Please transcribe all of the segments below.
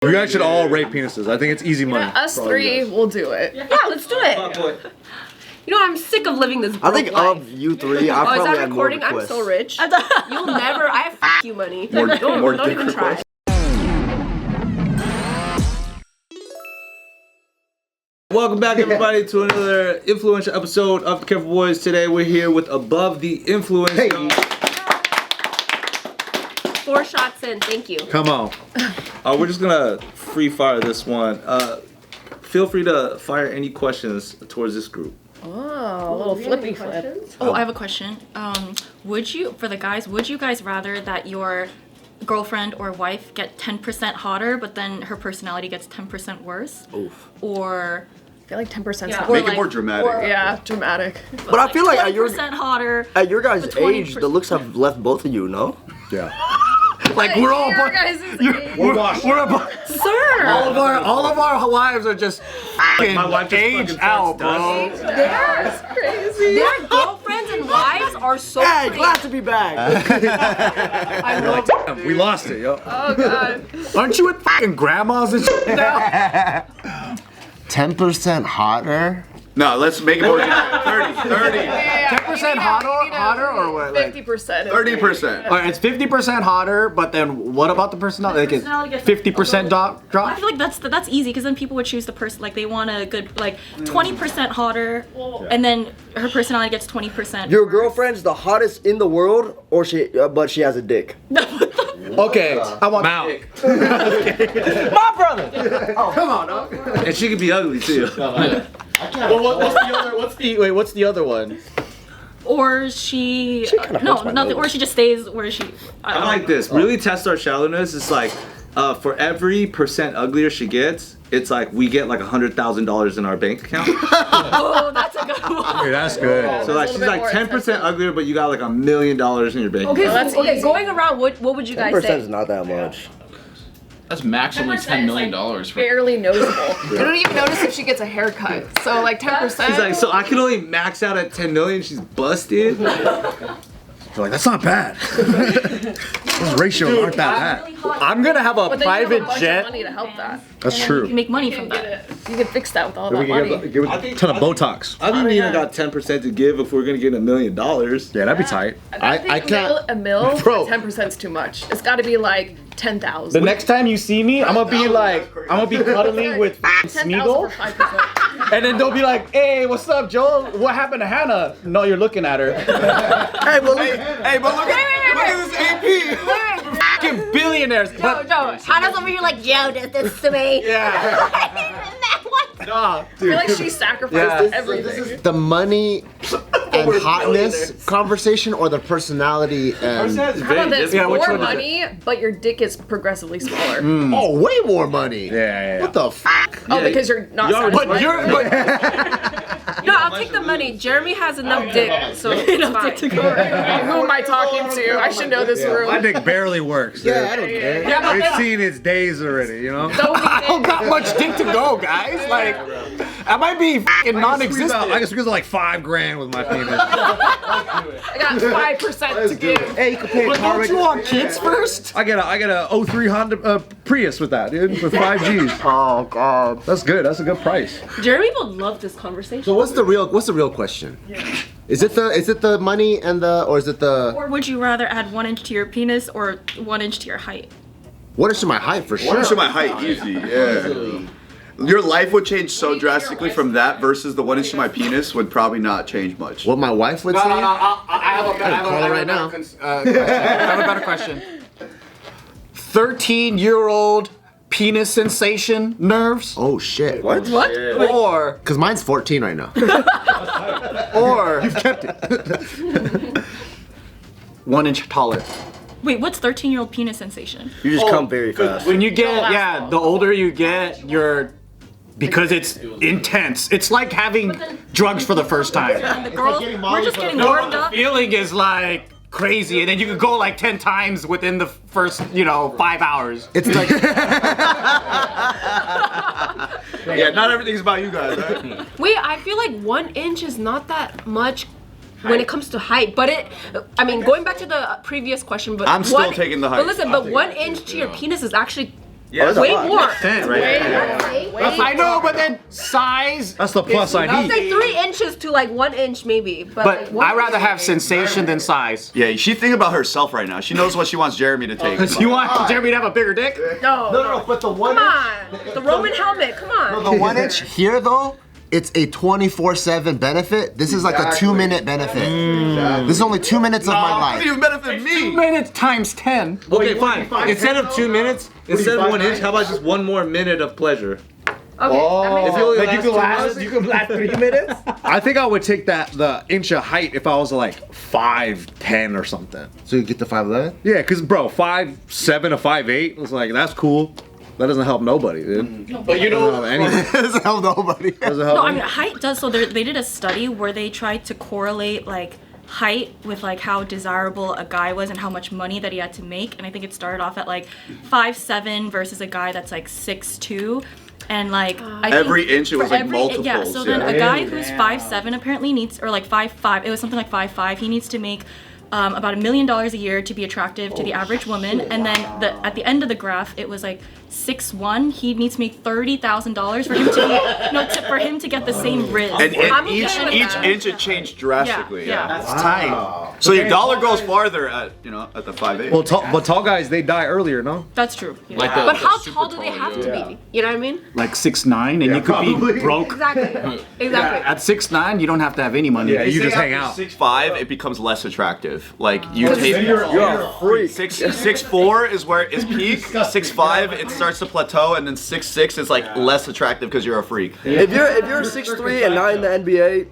You guys should all rate penises. I think it's easy money. Yeah, us three will do it. Yeah, let's do it. You know, I'm sick of living this broke life. Of you three, I probably is that had more recording? I'm requests. so rich. You'll never. I have you money. Don't even try. Welcome back, everybody, to another influential episode of the Careful Boys. Today, we're here with Above the Influence. Hey. 4 shots in. Thank you. Come on. We're just gonna free fire this one. Feel free to fire any questions towards this group. Oh, a little flippy flip. Oh, I have a question. Would you guys rather that your girlfriend or wife get 10% hotter, but then her personality gets 10% worse? Oof. Or I feel like 10%. Yeah. Make it more dramatic. Yeah, dramatic. But I feel like at 20% hotter. At your guys' but 20%. age, the looks have left both of you, no? Yeah. Like we're all Your guys' age. We're washed. Sir! all of our wives are just My wife just aged fucking out, starts bro. That's crazy. Their girlfriends and wives are so Hey, crazy. glad to be back. I love We lost it, yo. Oh, God. Aren't you with fucking grandmas and shit now? 10% hotter? No, let's make it more 30. 10% hotter or what? Like, 50%. 30%. Alright, it's 50% hotter, but then what about the personality? Like Personality it's gets 50% I drop? feel like that's easy because then people would choose the person like they want a good like 20% hotter, and then her personality gets 20%. Your girlfriend's the hottest in the world, or but she has a dick. Okay, I want Mouth. my brother. Oh, come on, dog. And she could be ugly, too. Well, what's the other one? Or she kinda no hurts my nothing. nose. Or she just stays where she. I like this. Really test our shallowness. It's like, for every % uglier she gets, it's like we get like $100,000 in our bank account. Oh, that's a good one. Hey, that's good. So like a she's little like bit more 10% expensive. uglier, but you got like $1 million in your bank Okay, account. that's easy. going around, what would you guys 10% say? is not that much. That's maximally $10 million for Barely noticeable. You don't even notice if she gets a haircut. So, like, 10%. She's like, so I can only max out at 10 million. She's busted. You're like, that's not bad. Those ratios aren't that bad. I'm gonna have a But then you have a private bunch of jet. money to help that. That's You true. can make money from that. You can fix that with all We that can money. give a ton of Botox. I think Nina got 10% to give if we're gonna get $1 million. Yeah, that'd be tight. I think I can't- a mil, Bro. 10% is too much. It's got to be like 10,000. The next time you see me, I'm gonna be cuddling with 10,000 Smeagol, for 5%. and then they'll be like, "Hey, what's up, Joel? What happened to Hannah?" No, you're looking at her. Hey, but look at this AP. Fucking billionaires. But Hannah's over here like, Joe did this to me. yeah, nah, I feel like she sacrificed everything. The money and hotness conversation or the personality and... How about this? Yeah, which More one is it? money, but your dick is progressively smaller. Oh, way more money. Yeah. What the f***? Oh, because you're not satisfied. No, I'll take the money. Jeremy has enough dick, so enough dick to go. Who am I talking to? I should know this My room. dick barely works. Dude. Yeah, I don't care. It's seen its days already, you know? I don't got much dick to go, guys. Like, I might be fucking I non-existent. can squeeze out like $5,000 with my penis. I got 5% to give. Hey, you can pay a But car don't you want kids first? I got a 03 Honda Prius with that, dude, with 5 Gs. Oh, God. That's good. That's a good price. Jeremy will love this conversation. So what's the real question? Is it the money and or is it the... Or would you rather add 1 inch to your penis or 1 inch to your height? What is my height for sure? One inch of my height, easy. Yeah. Your life would change so drastically from that versus the 1 inch of my penis would probably not change much. What my wife would say? I have a better question. 13-year-old penis sensation nerves? Oh, shit. What? Or Because mine's 14 right now. or you've kept it. 1 inch taller. Wait, what's 13-year-old penis sensation? You just come very fast. When you get, the older you get, because it's intense. It's like having drugs for the first time. And the girls, we're just getting warmed up. Feeling is like crazy, and then you could go like 10 times within the first, 5 hours. It's like... Yeah, not everything's about you guys, right? Wait, I feel like 1 inch is not that much when it comes to height, but I mean, going back to the previous question, but I'm still taking the height. But listen, but 1 inch to your penis is actually Yeah, Way more. 10, right? I know, but then size. That's the plus I It's need. like 3 inches to like 1 inch maybe. But But like, I'd rather have sensation than size. Yeah, she thinking about herself right now. She knows what she wants Jeremy to take. You want Jeremy to have a bigger dick? No. But the 1 Come on. The Roman helmet. Come on. The 1 inch here though, it's a 24/7 benefit. This is like a 2-minute benefit. This is only 2 minutes of my It life. doesn't even benefit me. Minutes times 10. Okay, fine. Instead of 2 minutes, instead of 1 inch, how about just 1 more minute of pleasure? Okay. that makes If you only Like you last can 2 last, you can last 3 minutes. I think I would take the inch of height if I was like 5'10" or something. So you get the 5'11"? Yeah, cause bro, 5'7" to 5'8" was like that's cool. That doesn't help nobody, dude. But you know, Anything. Doesn't help nobody. Doesn't help No, me. I mean height does. So they did a study where they tried to correlate like height with like how desirable a guy was and how much money that he had to make. And I think it started off at like 5'7" versus a guy that's like 6'2". And like I think Every inch it was for like multiples. Yeah, so then a guy who's 5'7" apparently needs, or like 5'5", it was something like 5'5", he needs to make about $1 million a year to be attractive to the average woman. And then at the end of the graph, it was like 6'1", he needs to make $30,000 for him to for him to get the same riz. And I'm okay each with that. inch it changed drastically. Yeah. that's tight. So your dollar goes farther at at the 5'8". Well, but tall guys they die earlier, no? That's true. Yeah. Like But how super tall do they have to be? You know what I mean? Like 6'9", and you could be broke. Exactly. Exactly. At 6'9", you don't have to have any money. Yeah, you just hang out. 6'5", it becomes less attractive. Like you take You're a freak. 6'4" is where it's peak. 6'5" it starts to plateau, and then 6'6" is like less attractive because you're a freak. If you're 6'3" and not in the NBA,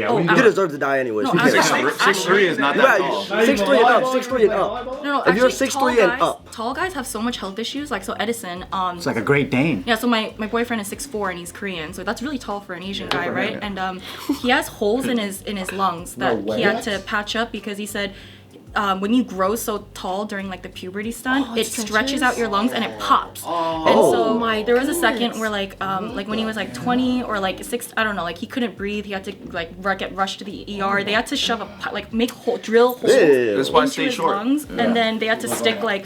Oh, you deserve to die anyways. No, You actually- can't- 6'3" is not that tall. 6'3" and up, 6'3" and up. No, If you're actually, 6'3" and up. tall guys have so much health issues. Like so, Edison. It's like a Great Dane. Yeah, so my boyfriend is 6'4" and he's Korean, so that's really tall for an Asian guy, right? And he has holes in his lungs that he had to patch up because he said when you grow so tall during like the puberty stunt, it stretches out your lungs and it pops. And so there was a second where like when he was like 20 or like 6, I don't know, like he couldn't breathe. He had to like get rushed to the ER. They had to shove drill holes That's why I into stay his short. lungs, and then they had to stick like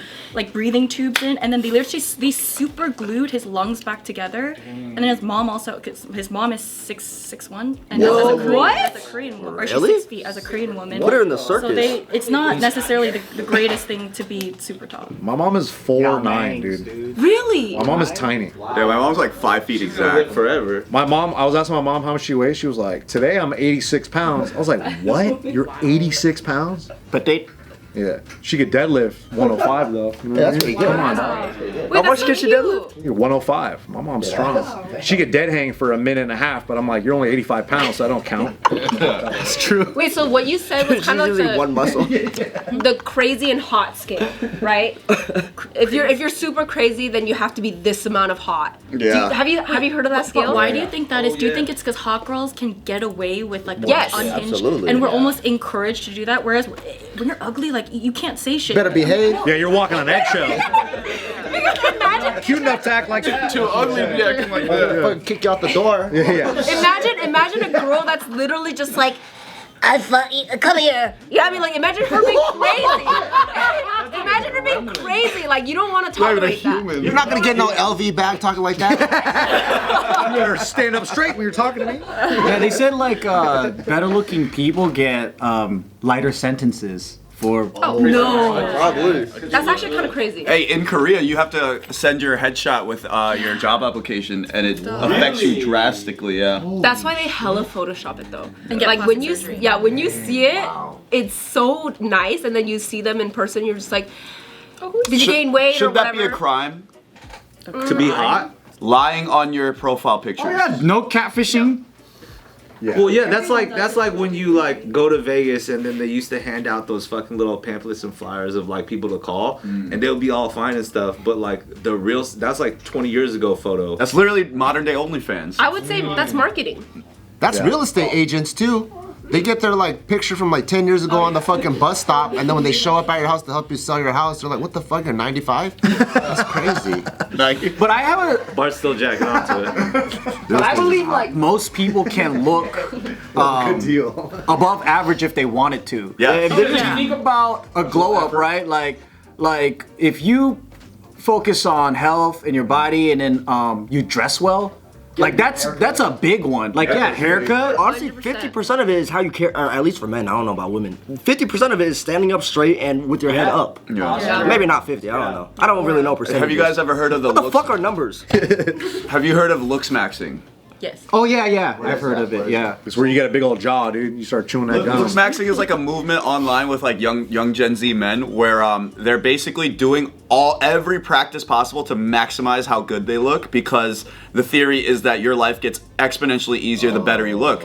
breathing tubes in, and then they super glued his lungs back together. And then his mom also, cause his mom is 6'1", and as a Korean woman, or she's Really? 6 feet as a Korean woman. Put her in the So circus. it's not necessarily the greatest thing to be super tall. My mom is 4'9", dude. Really? My mom is tiny. Yeah, my mom's like 5 feet exact. Forever. My mom, I was asking my mom how much she weighs. She was like, today I'm 86 pounds. I was like, what? You're 86 pounds? But they, Yeah. She could deadlift 105 though. You know what I mean? pretty good. Come on. Wait, How much that's can so she cute. deadlift? You're 105. My mom's strong. She could dead hang for a minute and a half, but I'm like, you're only 85 pounds, so I don't count. it's true. Wait, so what you said was She's kind of using like one muscle. the crazy and hot scale, right? If you're super crazy, then you have to be this amount of hot. Yeah. Have you heard of that scale? But why do you think that is? Do you think it's because hot girls can get away with like Yes. unhinged, Absolutely. and we're almost encouraged to do that? Whereas when you're ugly, like you can't say shit. Better behave. Yeah, you're walking on eggshells. Imagine, Cute enough to act like Too ugly to be acting like that. Fucking kick you out the door. Yeah. imagine a girl that's literally just like, I fuck you, come here. You know what I mean? Like, imagine her being crazy. Imagine her being crazy. Like, you don't want to tolerate that. You're not gonna get no LV bag talking like that. You better stand up straight when you're talking to me. Yeah, they said like better looking people get lighter sentences for. Oh, no. Probably. That's actually kind of crazy. Hey, in Korea, you have to send your headshot with your job application, and it affects you drastically. Yeah. That's why they hella Photoshop it though. And get Like when you, plastic surgery. when you see it, it's so nice, and then you see them in person, you're just like, did you gain weight or Should that whatever? be a crime? To be hot? Lying on your profile pictures. Oh yeah, no catfishing. Well, yeah, that's like when you like go to Vegas and then they used to hand out those fucking little pamphlets and flyers of like people to call, and they'll be all fine and stuff. But like the real, that's like 20 years ago photo. That's literally modern day OnlyFans. I would say that's marketing. That's real estate agents too. They get their like picture from like 10 years ago on the fucking bus stop, and then when they show up at your house to help you sell your house, they're like, "What the fuck? You're 95? That's crazy." But I have a. Bart's still jacking onto it. But I believe like most people can look Good deal. above average if they wanted to. Yeah. If you think about a glow up, right? Like if you focus on health and your body, and then you dress well. Like that's a big one. Like haircut. Honestly, 50% of it is how you care. Or at least for men, I don't know about women. 50% of it is standing up straight and with your head up. Yeah. Maybe not 50. I don't know. I don't really know percentages. Have you guys ever heard of the? What the fuck are numbers? Have you heard of Looksmaxxing? Yes. Oh yeah, I've heard of it. Yeah. It's where you get a big old jaw, dude. You start chewing that gum. Looksmaxxing is like a movement online with like young Gen Z men where they're basically doing every practice possible to maximize how good they look, because the theory is that your life gets exponentially easier the better you look.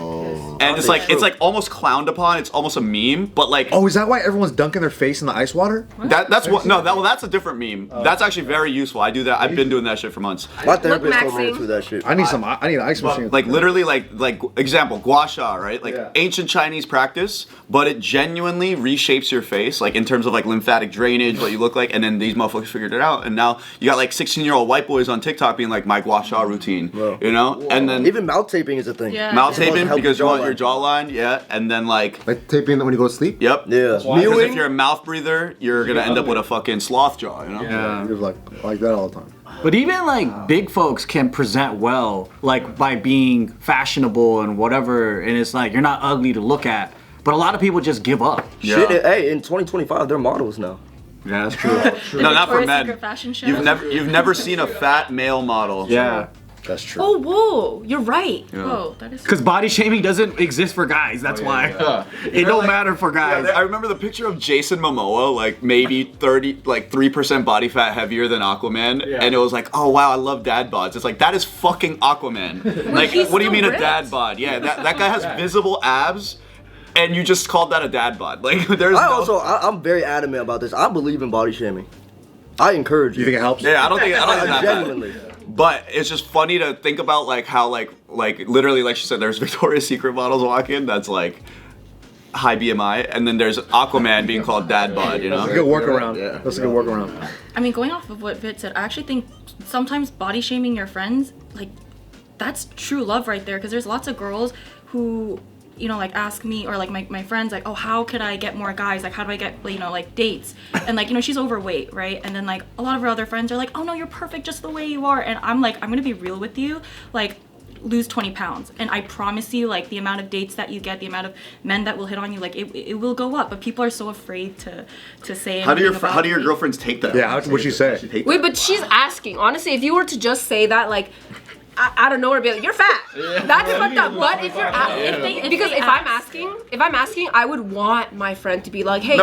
And it's like almost clowned upon. It's almost a meme, but like Oh, is that why everyone's dunking their face in the ice water? that's a different meme. That's actually very useful. I do that. I've been doing that shit for months. My therapist told me to Looksmaxxing. do that shit. I need an ice machine. Like literally like example, gua sha, right? Like ancient Chinese practice, but it genuinely reshapes your face, like in terms of like lymphatic drainage, what you look like, and then these motherfuckers figured it out, and now you got like 16-year-old white boys on TikTok being like my gua sha routine, you know? And then Even mouth taping is a thing. Yeah. mouth It's supposed to taping help because you your want your jawline, and then like Like taping that when you go to sleep? yep. Yeah. Because if you're a mouth breather, you're gonna end up with a fucking sloth jaw, you know? You're like that all the time. But even like big folks can present well, like by being fashionable and whatever, and it's like you're not ugly to look at. But a lot of people just give up. Shit, hey, in 2025, they're models now. Yeah, that's true. No, not for Victoria's men. Secret fashion show. You've never seen a fat male model. Yeah. That's true. Oh, whoa, you're right. Whoa, that is. Because body shaming doesn't exist for guys. That's why. It don't matter for guys. I remember the picture of Jason Momoa, like maybe 3% body fat heavier than Aquaman, and it was like, oh wow, I love dad bods. It's like, that is fucking Aquaman. Like, he's what do you still mean ripped. a dad bod? Yeah, that guy has visible abs, and you just called that a dad bod. Like, there's I'm very adamant about this. I believe in body shaming. I encourage you. You think it helps? Yeah, I don't think it's that bad. Genuinely. But it's just funny to think about like how like literally like she said, there's Victoria's Secret models walking that's like high BMI, and then there's Aquaman being called dad bod, you know? That's a good workaround. That's a good workaround. I mean, going off of what Vit said, I actually think sometimes body shaming your friends, like, that's true love right there. Because there's lots of girls who, you know, like ask me or like my friends, like, oh, how could I get more guys? Like, how do I get, you know, like dates? And like, you know, she's overweight, right? And then like a lot of her other friends are like, oh no, you're perfect just the way you are. And I'm like, I'm gonna be real with you, like, lose 20 pounds, and I promise you, like, the amount of dates that you get, the amount of men that will hit on you, like, it will go up. But people are so afraid to say. How do your anything about your it. girlfriends take that? Yeah, what'd she say? Wait, but she's asking. Honestly, if you were to just say that, like, out of nowhere, be like, you're fat. That's fucked up. But if you're because if I'm asking, I would want my friend to be like, hey,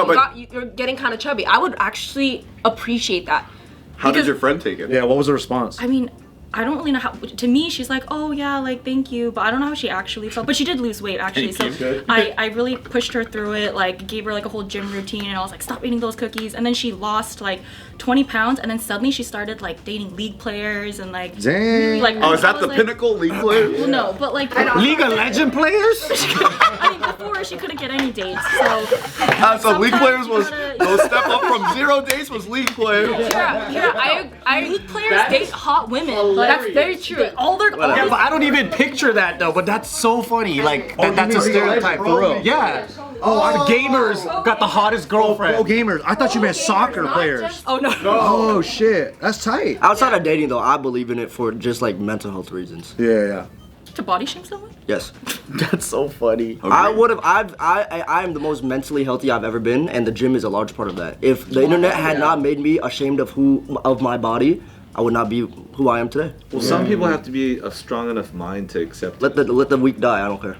you're getting kind of chubby. I would actually appreciate that. How did your friend take it? Yeah, what was the response? I mean, I don't really know how. To me, she's like, oh yeah, like, thank you, but I don't know how she actually felt. But she did lose weight actually, so I really pushed her through it. Like, gave her like a whole gym routine, and I was like, stop eating those cookies. And then she lost like 20 pounds, and then suddenly she started like dating league players and like. Dang. Like, Oh, is I that was the like, pinnacle league player? Well, no, but like League of Legend players? I mean, before she couldn't get any dates, so. So league sometimes players you was gotta- those step up from 0 dates was league players. League players date hot women. But That's very true. all their Yeah, but I don't even picture that though. But that's so funny. Like that's a stereotype for real. Yeah. Oh, gamers got the hottest girlfriend. Oh, gamers. I thought you meant soccer players. Oh no. Oh shit, that's tight. Outside of dating, though, I believe in it for just like mental health reasons. Yeah. To body shame someone? Yes. That's so funny. I would have. I am the most mentally healthy I've ever been, and the gym is a large part of that. If the internet had not made me ashamed of my body, I would not be who I am today. Well, some people have to be a strong enough mind to accept it. Let the weak die. I don't care.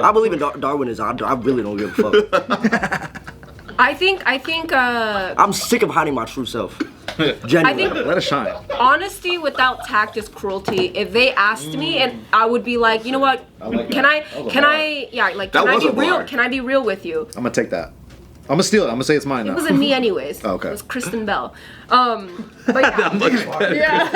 I believe in Darwinism. I really don't give a fuck. I think. I'm sick of hiding my true self. Genuinely. Let it shine. Honesty without tact is cruelty. If they asked me, and I would be like, you know what? Can I be real with you? I'm gonna take that. I'm gonna steal it. I'm gonna say it's mine now. It wasn't me anyways. Okay. It was Kristen Bell. But yeah.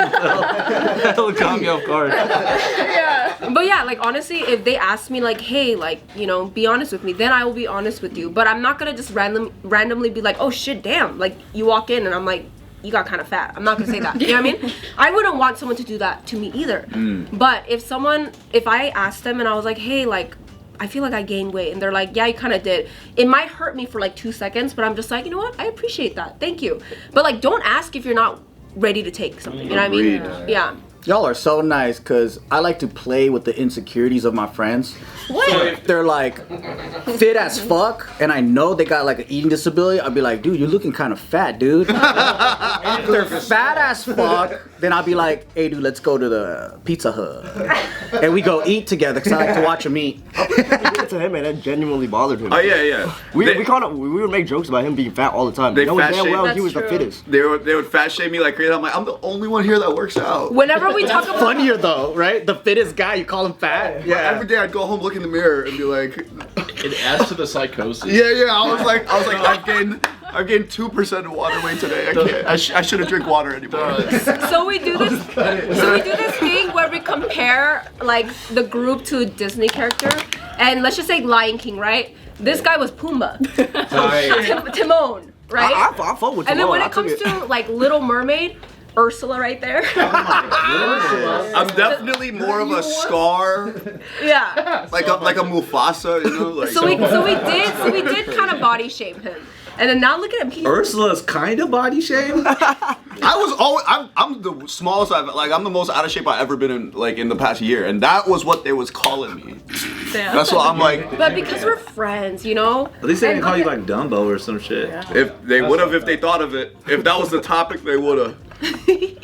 That'll caught me off guard. But yeah, like, honestly, if they ask me, like, hey, like, you know, be honest with me, then I will be honest with you. But I'm not gonna just randomly be like, oh shit, damn, like, you walk in and I'm like, you got kind of fat. I'm not gonna say that. You know what I mean? I wouldn't want someone to do that to me either. But if I asked them and I was like, hey, like, I feel like I gained weight, and they're like, yeah, you kind of did. It might hurt me for like 2 seconds, but I'm just like, you know what? I appreciate that. Thank you. But like, don't ask if you're not ready to take something. You know what I mean? Yeah. Y'all are so nice because I like to play with the insecurities of my friends. What? So if they're like fit as fuck and I know they got like an eating disability, I'll be like, dude, you're looking kind of fat, dude. If they're fat as fuck, then I'll be like, hey, dude, let's go to the Pizza Hut. And we go eat together because I like to watch them eat. To him, and that genuinely bothered him. Oh yeah. We would make jokes about him being fat all the time. They Knowing fat damn shame- well he was That's the true. fittest. They would fat shame me like crazy. I'm like, I'm the only one here that works out. Whenever we talk about Funnier though, right? The fittest guy, you call him fat? Yeah. Every day I'd go home, look in the mirror, and be like, It adds to the psychosis. yeah. I was like, I've gained 2% of water weight today. I can't. I shouldn't drink water anymore. so we do this thing where we compare like the group to a Disney character, and let's just say Lion King, right? This guy was Pumbaa. Timon, right? I fuck with And then Timon. when I it comes took to like Little Mermaid, Ursula right there. I'm definitely more of a Scar, Yeah. like a Mufasa, you know. Like, So we did kind of body shame him. And then now look at him. He's Ursula's kind of body shamed. I'm the smallest I'm the most out of shape I've ever been in the past year, and that was what they was calling me. That's why I'm like, but because we're friends, you know. At least they didn't And call you look like Dumbo or some shit. if they would have, if they thought of it, if that was the topic, they would have.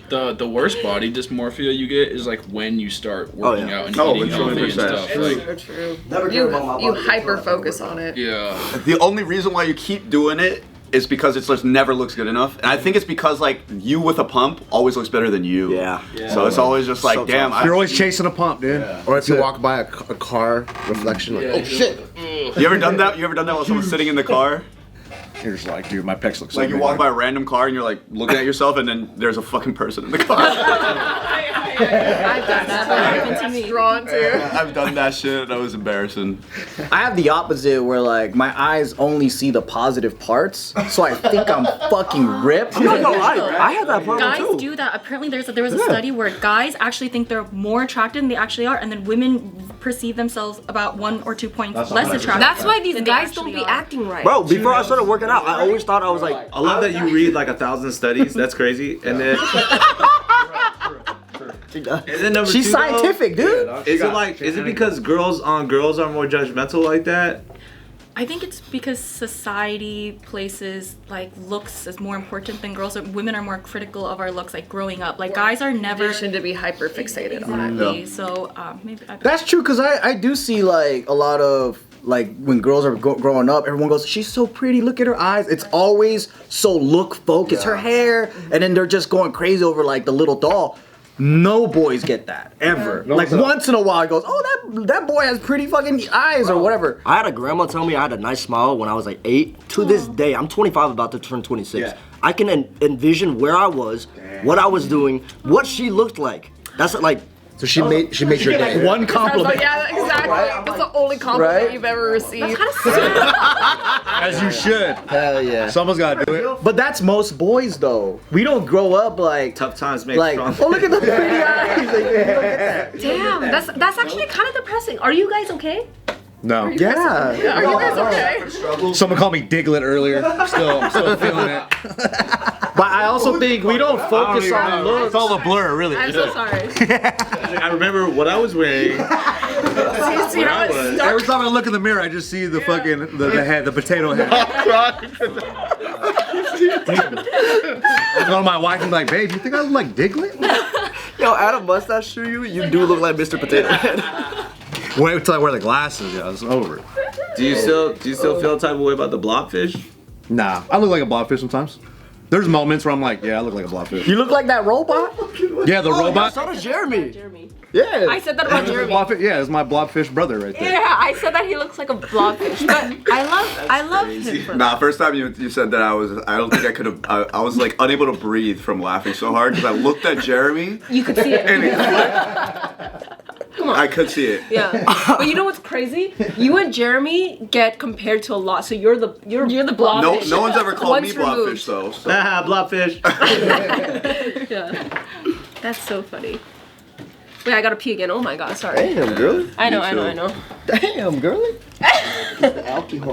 The worst body dysmorphia you get is like when you start working out and Oh, eating healthy and 100%. stuff. Like, So true. Never cared about my You body. hyper focus on it. yeah. The only reason why you keep doing it is because it just never looks good enough, and I think it's because like you with a pump always looks better than you. Yeah. So it's always just like, So damn. tough. You're always chasing a pump, dude. Or if you walk by a car reflection, like, oh shit. You ever done that? You ever done that while someone's sitting in the car? You're just like, dude, my pecs look so Like you big. walk by a random car and you're like looking at yourself, and then there's a fucking person in the car. I've done that. That happened to me. Drawn to. I've done that shit. That was embarrassing. I have the opposite where like my eyes only see the positive parts, so I think I'm fucking ripped. I'm not gonna lie, I had that problem Guys too. do that. Apparently, there was a study where guys actually think they're more attractive than they actually are, and then women perceive themselves about 1 or 2 points less attractive. That's why these than they guys don't actually be are. acting right. Bro, before I started working out, I always thought I was like, I love that you read like 1,000 studies. That's crazy. And then, number She's two, scientific, dude. though, is it because girls are more judgmental like that? I think it's because society places like looks as more important than girls. Women are more critical of our looks, like growing up. Like guys are never Conditioned to be hyper fixated on it. exactly. So maybe That's true, because I do see like a lot of like when girls are growing up, everyone goes, she's so pretty, look at her eyes. It's always so look focused, her hair, and then they're just going crazy over like the little doll. No boys get that ever. Like once in a while, it goes, oh, that boy has pretty fucking eyes or whatever. I had a grandma tell me I had a nice smile when I was like 8. To this day, I'm 25, about to turn 26. Yeah. I can envision where I was, what I was doing, what she looked like. That's like, So she made your day. One I was compliment. like, yeah, exactly. That's the only compliment Right? you've ever received. As you should. Hell yeah. Someone's got to do it. But that's most boys though. We don't grow up like Tough times make like, strong. oh look at the pretty eyes. Like, you don't get that. Damn, that's actually kind of depressing. Are you guys okay? No. Yeah. Yeah, are you guys okay? Someone called me Diglett earlier. I'm still feeling it. But I also think we don't focus on It's looks. all a blur, really. I'm so sorry. I remember what I was wearing. See how it's stuck? Every time I look in the mirror, I just see the fucking the head, the potato head. I go to my wife and be like, babe, you think I look like Diglett? yo, add a mustache to you, you do look like Mr. Potato Head. Wait until I wear the glasses, yeah, it's over. Do you still feel the type of way about the blobfish? Nah, I look like a blobfish sometimes. There's moments where I'm like, yeah, I look like a blobfish. You look like that robot? Yeah, the robot. So does Jeremy. Yeah. I said that about Jeremy. Blobfish, yeah, it's my blobfish brother right there. Yeah, I said that he looks like a blobfish, but I love him. For Nah, first time you said that, I don't think I could have. I was like unable to breathe from laughing so hard because I looked at Jeremy. You could see it. And I could see it. Yeah, but you know what's crazy? You and Jeremy get compared to a lot. So you're the blobfish. No one's ever called me Once blobfish removed. though. So. Ah, blobfish. Yeah, that's so funny. Wait, I gotta pee again. Oh my god, sorry. Damn, girly. I know. Damn, girly. Alcohol.